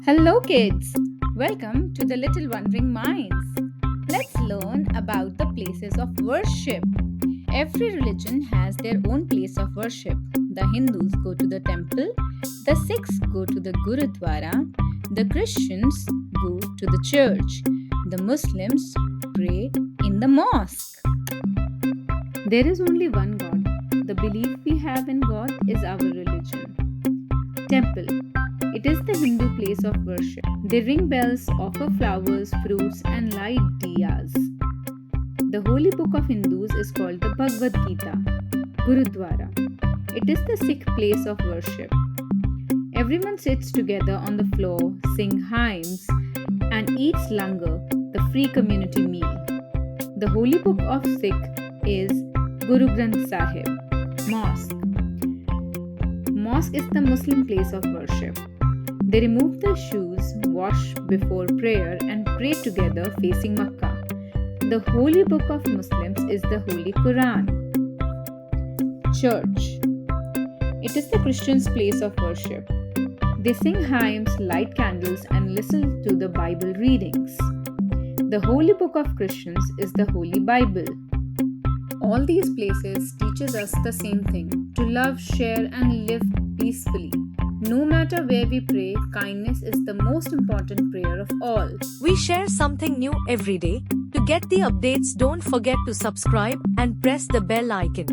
Hello, kids! Welcome to the Little Wandering Minds. Let's learn about the places of worship. Every religion has their own place of worship. The Hindus go to the temple, the Sikhs go to the Gurudwara, the Christians go to the church, the Muslims pray in the mosque. There is only one God. The belief we have in God is our religion. Temple. It is the Hindu place of worship. They ring bells, offer flowers, fruits, and light diyas. The holy book of Hindus is called the Bhagavad Gita. Gurudwara. It is the Sikh place of worship. Everyone sits together on the floor, sing hymns, and eats langar, the free community meal. The holy book of Sikh is Guru Granth Sahib. Mosque. Mosque is the Muslim place of worship. They remove their shoes, wash before prayer, and pray together facing Makkah. The holy book of Muslims is the Holy Quran. Church. It is the Christians' place of worship. They sing hymns, light candles, and listen to the Bible readings. The holy book of Christians is the Holy Bible. All these places teaches us the same thing, to love, share, and live peacefully. No matter where we pray, kindness is the most important prayer of all. We share something new every day. To get the updates, don't forget to subscribe and press the bell icon.